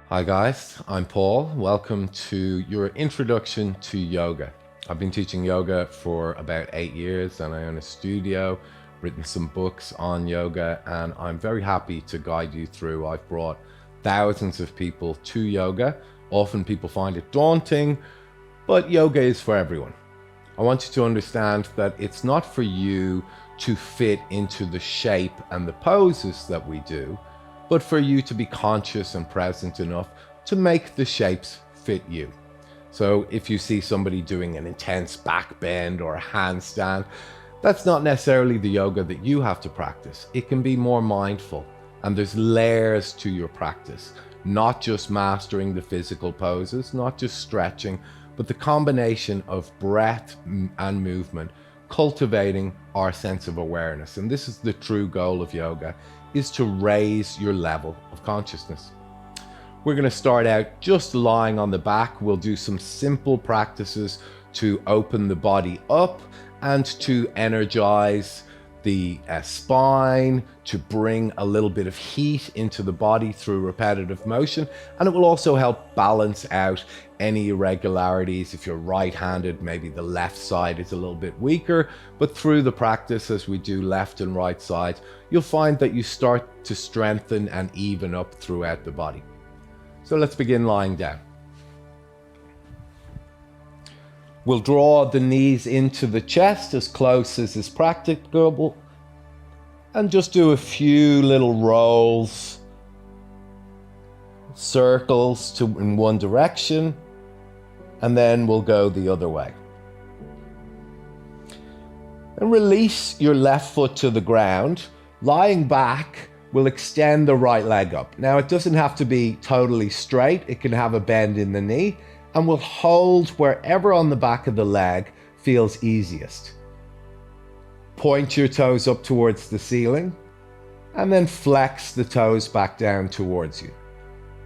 Hi guys, I'm Paul. Welcome to your introduction to yoga. I've been teaching yoga for about 8 years and I own a studio, written some books on yoga, and I'm very happy to guide you through. I've brought thousands of people to yoga. Often people find it daunting, but yoga is for everyone. I want you to understand that it's not for you to fit into the shape and the poses that we do, but for you to be conscious and present enough to make the shapes fit you. So if you see somebody doing an intense back bend or a handstand, that's not necessarily the yoga that you have to practice. It can be more mindful, and there's layers to your practice, not just mastering the physical poses, not just stretching, but the combination of breath and movement, cultivating our sense of awareness. And this is the true goal of yoga, is to raise your level of consciousness. We're going to start out just lying on the back. We'll do some simple practices to open the body up and to energize the spine, to bring a little bit of heat into the body through repetitive motion, and it will also help balance out any irregularities. If you're right-handed, maybe the left side is a little bit weaker, but through the practice as we do left and right sides, you'll find that you start to strengthen and even up throughout the body. So let's begin lying down. We'll draw the knees into the chest as close as is practicable, and just do a few little rolls, circles in one direction, and then we'll go the other way. And release your left foot to the ground. Lying back, we'll extend the right leg up. Now it doesn't have to be totally straight, it can have a bend in the knee, and we'll hold wherever on the back of the leg feels easiest. Point your toes up towards the ceiling, and then flex the toes back down towards you.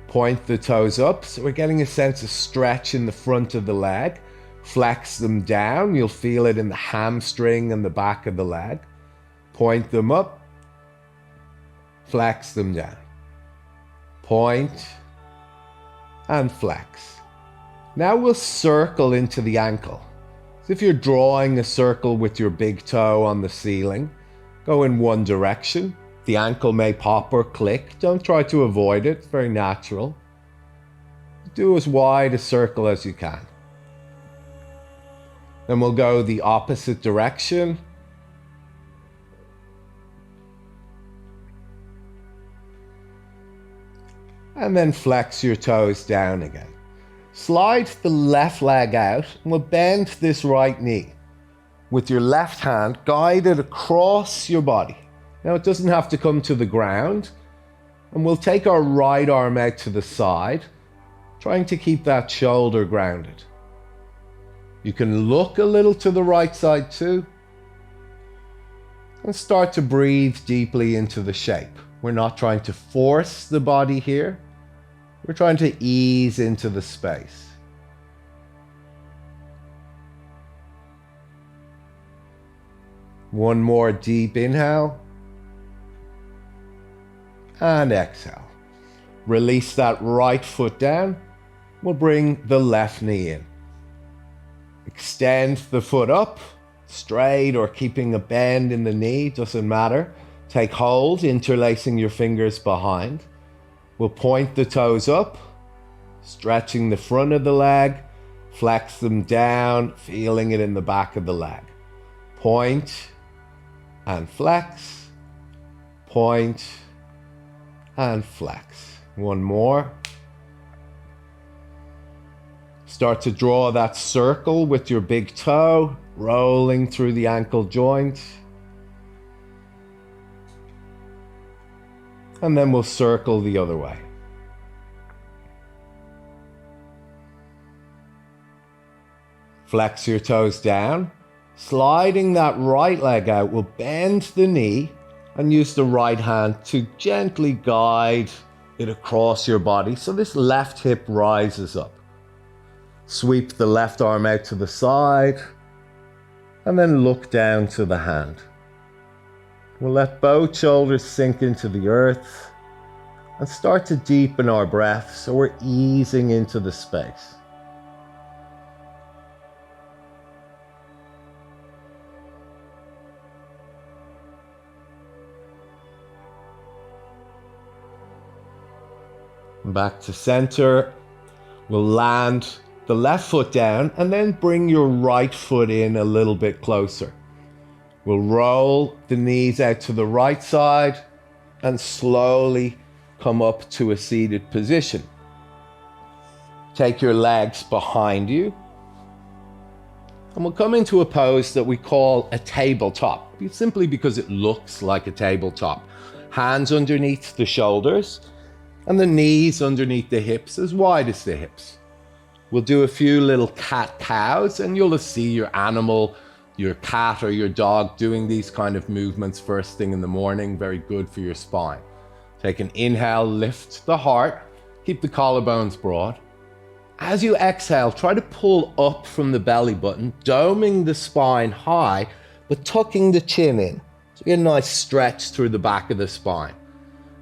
Point the toes up, so we're getting a sense of stretch in the front of the leg. Flex them down, you'll feel it in the hamstring and the back of the leg. Point them up, flex them down. Point and flex. Now we'll circle into the ankle. So if you're drawing a circle with your big toe on the ceiling, go in one direction. The ankle may pop or click. Don't try to avoid it. It's very natural. Do as wide a circle as you can. Then we'll go the opposite direction. And then flex your toes down again. Slide the left leg out and we'll bend this right knee. With your left hand, guide it across your body. Now it doesn't have to come to the ground. And we'll take our right arm out to the side, trying to keep that shoulder grounded. You can look a little to the right side too. And start to breathe deeply into the shape. We're not trying to force the body here. We're trying to ease into the space. One more deep inhale. And exhale. Release that right foot down. We'll bring the left knee in. Extend the foot up, straight or keeping a bend in the knee, doesn't matter. Take hold, interlacing your fingers behind. We'll point the toes up, stretching the front of the leg, flex them down, feeling it in the back of the leg. Point and flex, point and flex. One more. Start to draw that circle with your big toe, rolling through the ankle joint. And then we'll circle the other way. Flex your toes down. Sliding that right leg out, we'll bend the knee and use the right hand to gently guide it across your body so this left hip rises up. Sweep the left arm out to the side and then look down to the hand. We'll let both shoulders sink into the earth and start to deepen our breath so we're easing into the space. Back to center. We'll land the left foot down and then bring your right foot in a little bit closer. We'll roll the knees out to the right side and slowly come up to a seated position. Take your legs behind you and we'll come into a pose that we call a tabletop, simply because it looks like a tabletop. Hands underneath the shoulders and the knees underneath the hips, as wide as the hips. We'll do a few little cat-cows and you'll see your animal, your cat or your dog doing these kind of movements first thing in the morning. Very good for your spine. Take an inhale, lift the heart, keep the collarbones broad. As you exhale, try to pull up from the belly button, doming the spine high, but tucking the chin in. So you get a nice stretch through the back of the spine.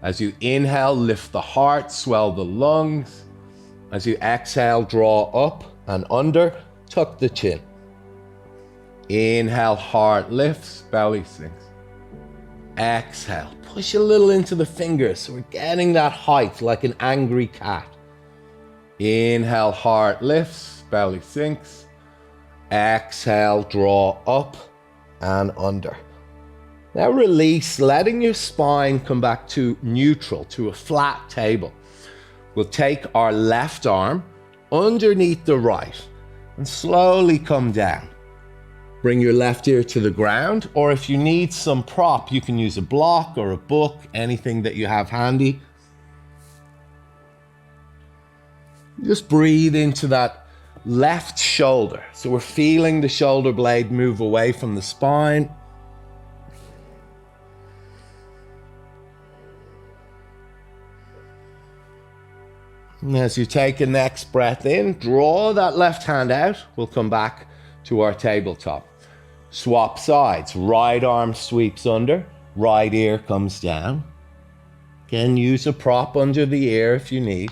As you inhale, lift the heart, swell the lungs. As you exhale, draw up and under, tuck the chin. Inhale, heart lifts, belly sinks. Exhale, push a little into the fingers so we're getting that height like an angry cat. Inhale, heart lifts, belly sinks. Exhale, draw up and under. Now release, letting your spine come back to neutral, to a flat table. We'll take our left arm underneath the right and slowly come down. Bring your left ear to the ground, or if you need some prop, you can use a block or a book, anything that you have handy. Just breathe into that left shoulder. So we're feeling the shoulder blade move away from the spine. And as you take a next breath in, draw that left hand out. We'll come back to our tabletop. Swap sides. Right arm sweeps under, right ear comes down. Again, use a prop under the ear if you need.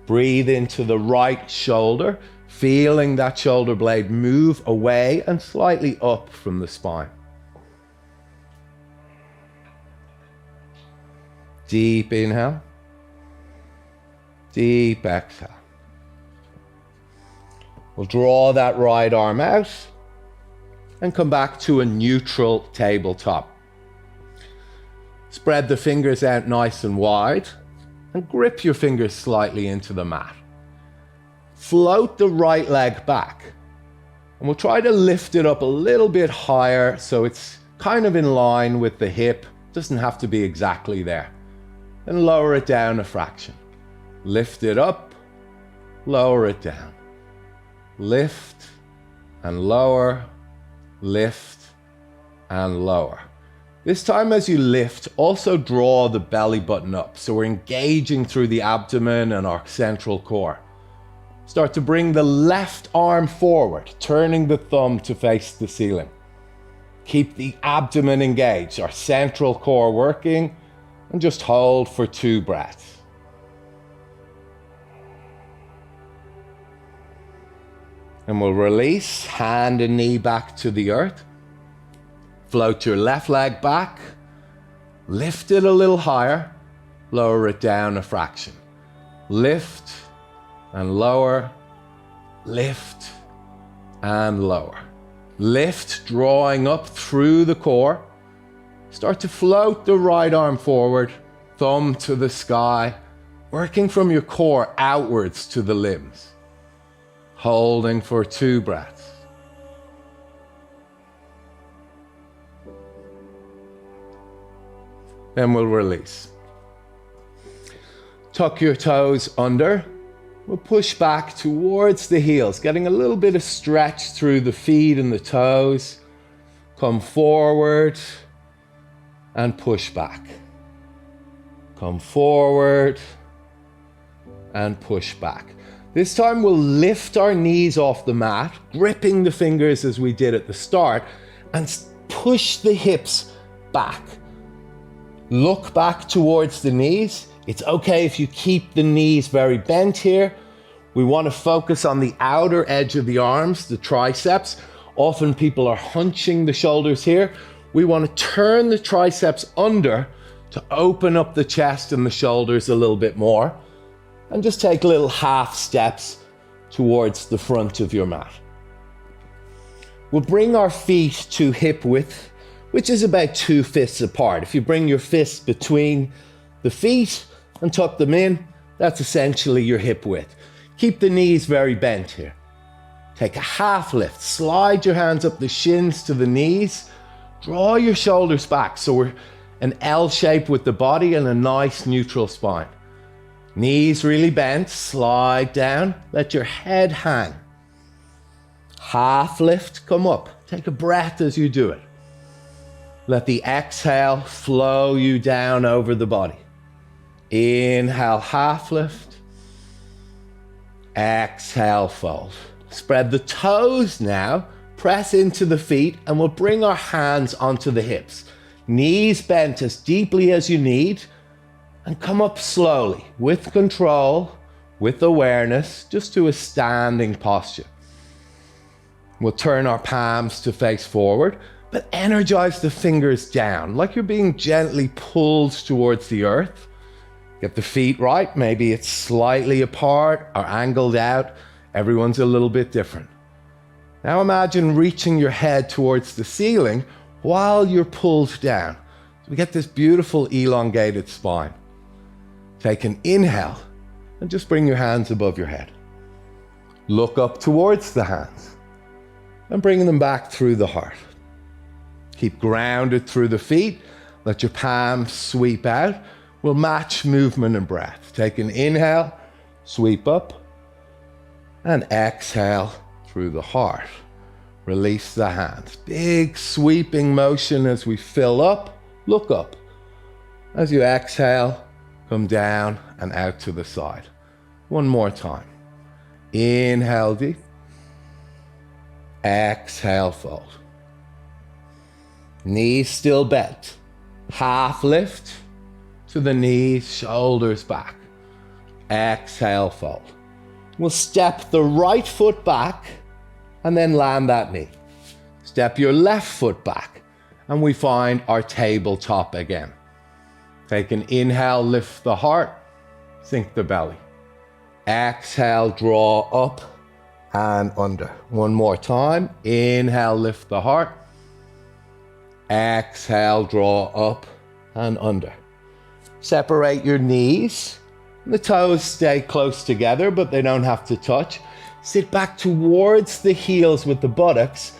Breathe into the right shoulder, feeling that shoulder blade move away and slightly up from the spine. Deep inhale. Deep exhale. We'll draw that right arm out and come back to a neutral tabletop. Spread the fingers out nice and wide and grip your fingers slightly into the mat. Float the right leg back and we'll try to lift it up a little bit higher so it's kind of in line with the hip. Doesn't have to be exactly there. And lower it down a fraction. Lift it up, lower it down. Lift and lower, lift and lower. This time as you lift, also draw the belly button up so we're engaging through the abdomen and our central core. Start to bring the left arm forward, turning the thumb to face the ceiling. Keep the abdomen engaged, our central core working, and just hold for 2 breaths. And we'll release, hand and knee back to the earth. Float your left leg back, lift it a little higher, lower it down a fraction. Lift and lower, lift and lower. Lift, drawing up through the core. Start to float the right arm forward, thumb to the sky, working from your core outwards to the limbs. Holding for 2 breaths. Then we'll release. Tuck your toes under. We'll push back towards the heels, getting a little bit of stretch through the feet and the toes. Come forward and push back. Come forward and push back. This time we'll lift our knees off the mat, gripping the fingers as we did at the start, and push the hips back. Look back towards the knees. It's okay if you keep the knees very bent here. We want to focus on the outer edge of the arms, the triceps. Often people are hunching the shoulders here. We want to turn the triceps under to open up the chest and the shoulders a little bit more. And just take little half steps towards the front of your mat. We'll bring our feet to hip width, which is about 2 fists apart. If you bring your fists between the feet and tuck them in, that's essentially your hip width. Keep the knees very bent here. Take a half lift, slide your hands up the shins to the knees, draw your shoulders back so we're an L shape with the body and a nice neutral spine. Knees really bent, slide down, let your head hang. Half lift, come up. Take a breath as you do it. Let the exhale flow you down over the body. Inhale, half lift. Exhale, fold. Spread the toes now, press into the feet, and we'll bring our hands onto the hips. Knees bent as deeply as you need, and come up slowly, with control, with awareness, just to a standing posture. We'll turn our palms to face forward, but energize the fingers down, like you're being gently pulled towards the earth. Get the feet right, maybe it's slightly apart or angled out. Everyone's a little bit different. Now imagine reaching your head towards the ceiling while you're pulled down. So we get this beautiful elongated spine. Take an inhale and just bring your hands above your head. Look up towards the hands and bring them back through the heart. Keep grounded through the feet. Let your palms sweep out. We'll match movement and breath. Take an inhale, sweep up, and exhale through the heart. Release the hands. Big sweeping motion as we fill up, look up. As you exhale, come down and out to the side. One more time. Inhale deep. Exhale, fold. Knees still bent. Half lift to the knees, shoulders back. Exhale, fold. We'll step the right foot back and then land that knee. Step your left foot back and we find our tabletop again. Take an inhale, lift the heart, sink the belly. Exhale, draw up and under. One more time. Inhale, lift the heart. Exhale, draw up and under. Separate your knees. The toes stay close together, but they don't have to touch. Sit back towards the heels with the buttocks,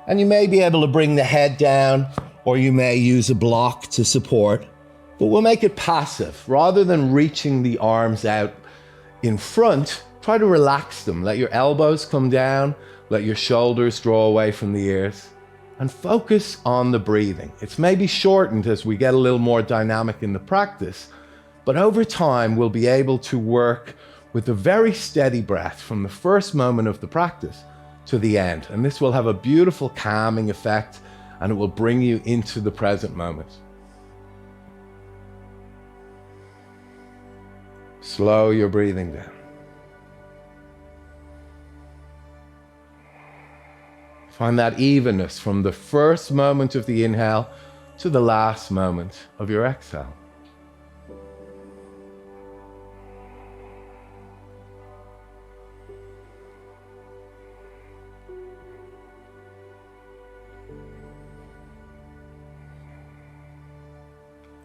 and you may be able to bring the head down, or you may use a block to support, but we'll make it passive. Rather than reaching the arms out in front, try to relax them. Let your elbows come down, let your shoulders draw away from the ears, and focus on the breathing. It's maybe shortened as we get a little more dynamic in the practice, but over time we'll be able to work with a very steady breath from the first moment of the practice to the end. And this will have a beautiful calming effect, and it will bring you into the present moment. Slow your breathing down. Find that evenness from the first moment of the inhale to the last moment of your exhale.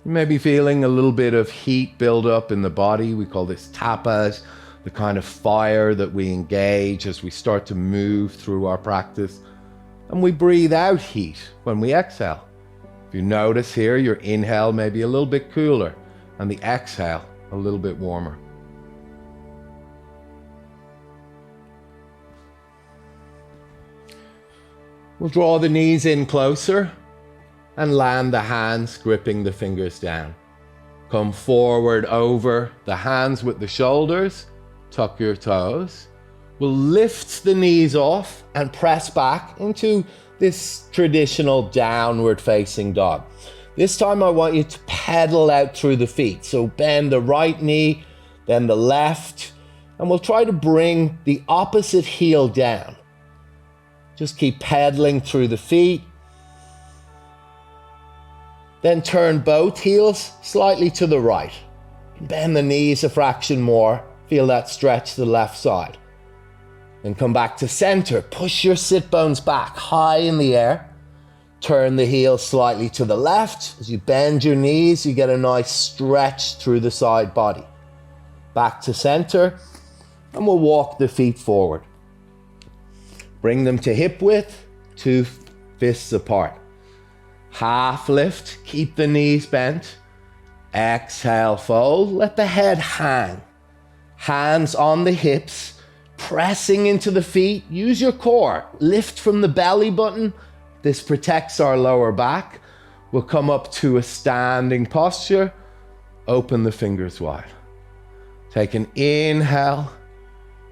You may be feeling a little bit of heat build up in the body. We call this tapas, the kind of fire that we engage as we start to move through our practice. And we breathe out heat when we exhale. If you notice here, your inhale may be a little bit cooler and the exhale a little bit warmer. We'll draw the knees in closer and land the hands, gripping the fingers down. Come forward over the hands with the shoulders, tuck your toes. We'll lift the knees off and press back into this traditional downward facing dog. This time I want you to pedal out through the feet. So bend the right knee, then the left, and we'll try to bring the opposite heel down. Just keep pedaling through the feet. Then turn both heels slightly to the right. Bend the knees a fraction more. Feel that stretch to the left side. Then come back to center. Push your sit bones back high in the air. Turn the heels slightly to the left. As you bend your knees, you get a nice stretch through the side body. Back to center, and we'll walk the feet forward. Bring them to hip width, 2 fists apart. Half lift, keep the knees bent. Exhale, fold, let the head hang. Hands on the hips, pressing into the feet. Use your core, lift from the belly button. This protects our lower back. We'll come up to a standing posture. Open the fingers wide. Take an inhale,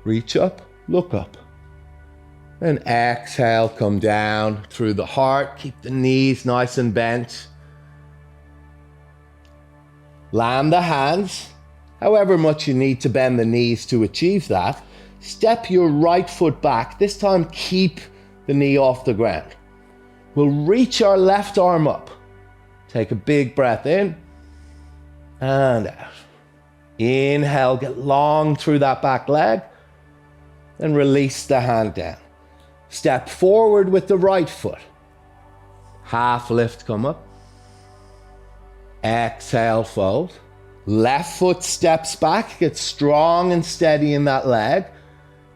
reach up, look up. Then exhale, come down through the heart. Keep the knees nice and bent. Land the hands, however much you need to bend the knees to achieve that. Step your right foot back. This time, keep the knee off the ground. We'll reach our left arm up. Take a big breath in and out. Inhale, get long through that back leg. Then release the hand down. Step forward with the right foot. Half lift, come up. Exhale, fold. Left foot steps back, get strong and steady in that leg.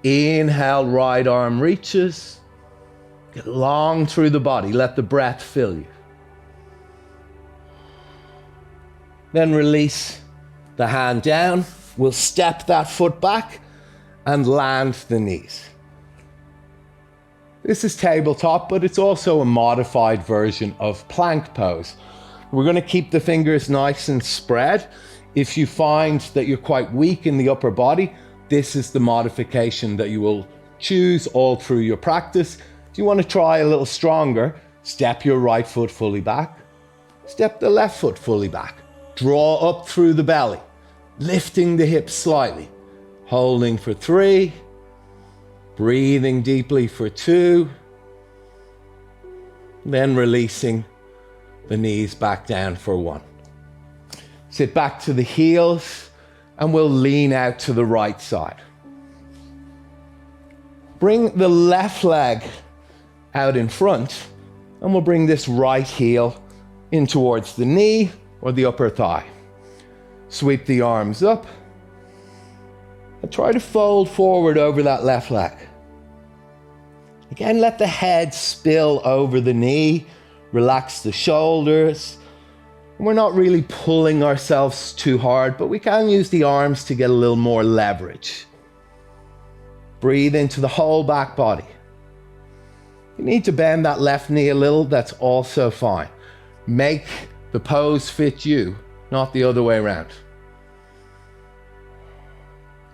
Inhale, right arm reaches. Get long through the body, let the breath fill you. Then release the hand down. We'll step that foot back and land the knees. This is tabletop, but it's also a modified version of plank pose. We're going to keep the fingers nice and spread. If you find that you're quite weak in the upper body, this is the modification that you will choose all through your practice. If you want to try a little stronger, step your right foot fully back. Step the left foot fully back. Draw up through the belly, lifting the hips slightly. Holding for 3. Breathing deeply for 2. Then releasing the knees back down for 1. Sit back to the heels and we'll lean out to the right side. Bring the left leg out in front and we'll bring this right heel in towards the knee or the upper thigh. Sweep the arms up and try to fold forward over that left leg. Again, let the head spill over the knee, relax the shoulders. We're not really pulling ourselves too hard, but we can use the arms to get a little more leverage. Breathe into the whole back body. You need to bend that left knee a little, that's also fine. Make the pose fit you, not the other way around.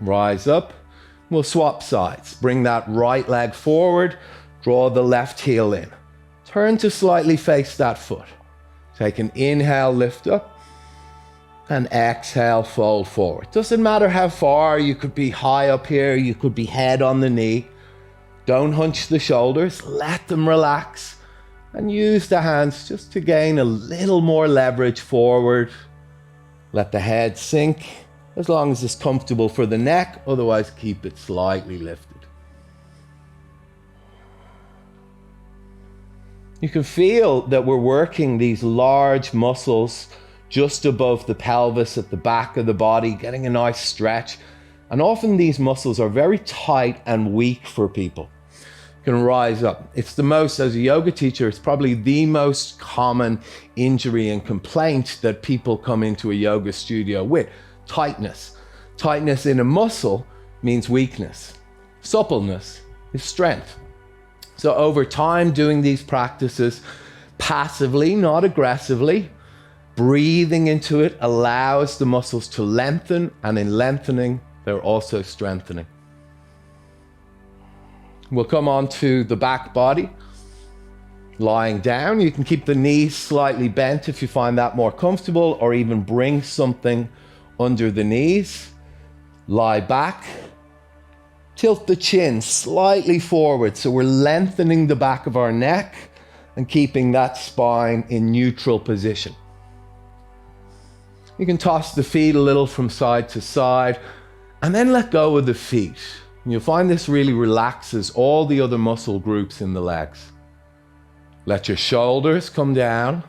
Rise up. We'll swap sides. Bring that right leg forward. Draw the left heel in. Turn to slightly face that foot. Take an inhale, lift up. And exhale, fold forward. Doesn't matter how far. You could be high up here. You could be head on the knee. Don't hunch the shoulders. Let them relax. And use the hands just to gain a little more leverage forward. Let the head sink. As long as it's comfortable for the neck, otherwise keep it slightly lifted. You can feel that we're working these large muscles just above the pelvis at the back of the body, getting a nice stretch. And often these muscles are very tight and weak for people. You can rise up. It's the most, as a yoga teacher, it's probably the most common injury and complaint that people come into a yoga studio with. Tightness. Tightness in a muscle means weakness. Suppleness is strength. So over time, doing these practices passively, not aggressively, breathing into it allows the muscles to lengthen, and in lengthening, they're also strengthening. We'll come on to the back body. Lying down, you can keep the knees slightly bent if you find that more comfortable, or even bring something under the knees. Lie back. Tilt the chin slightly forward, so we're lengthening the back of our neck and keeping that spine in neutral position. You can toss the feet a little from side to side and then let go of the feet. You'll find this really relaxes all the other muscle groups in the legs. Let your shoulders come down,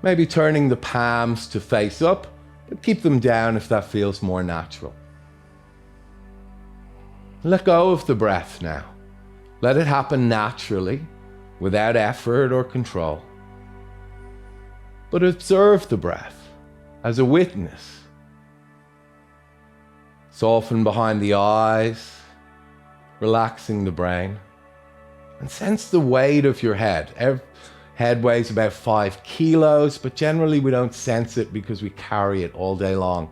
maybe turning the palms to face up, but keep them down if that feels more natural. Let go of the breath now. Let it happen naturally, without effort or control. But observe the breath as a witness. Soften behind the eyes, relaxing the brain, and sense the weight of your head. Our head weighs about 5 kilos, but generally we don't sense it because we carry it all day long.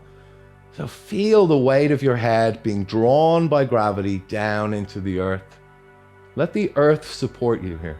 So feel the weight of your head being drawn by gravity down into the earth. Let the earth support you here.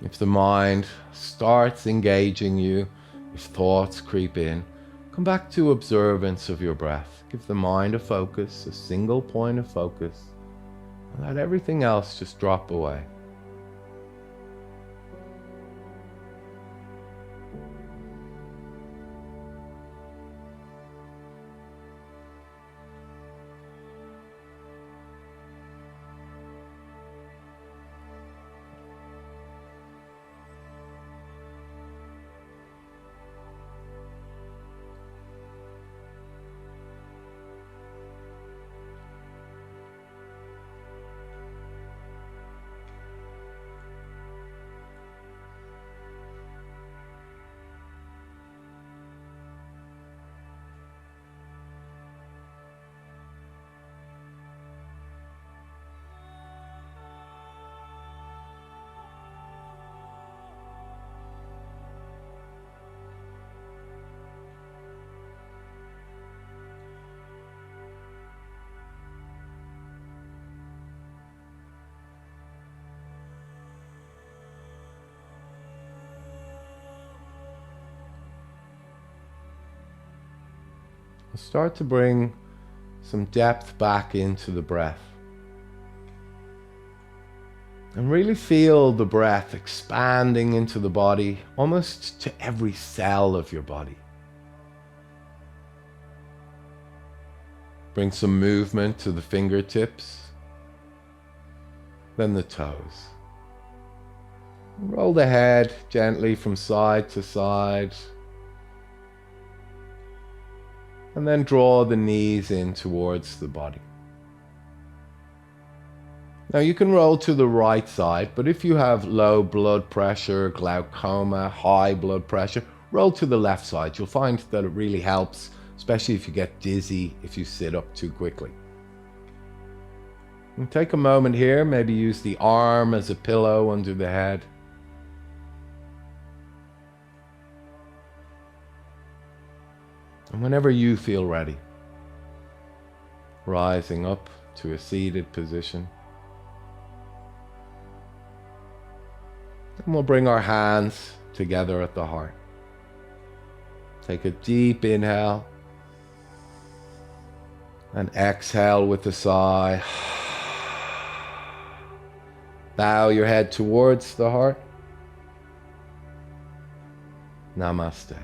If the mind starts engaging you, if thoughts creep in, come back to observance of your breath. Give the mind a focus, a single point of focus, and let everything else just drop away. Start to bring some depth back into the breath. And really feel the breath expanding into the body, almost to every cell of your body. Bring some movement to the fingertips, then the toes. Roll the head gently from side to side. And then draw the knees in towards the body. Now you can roll to the right side, but if you have low blood pressure, glaucoma, high blood pressure, roll to the left side. You'll find that it really helps, especially if you get dizzy if you sit up too quickly. And take a moment here, maybe use the arm as a pillow under the head. And whenever you feel ready, rising up to a seated position. And we'll bring our hands together at the heart. Take a deep inhale and exhale with a sigh. Bow your head towards the heart. Namaste.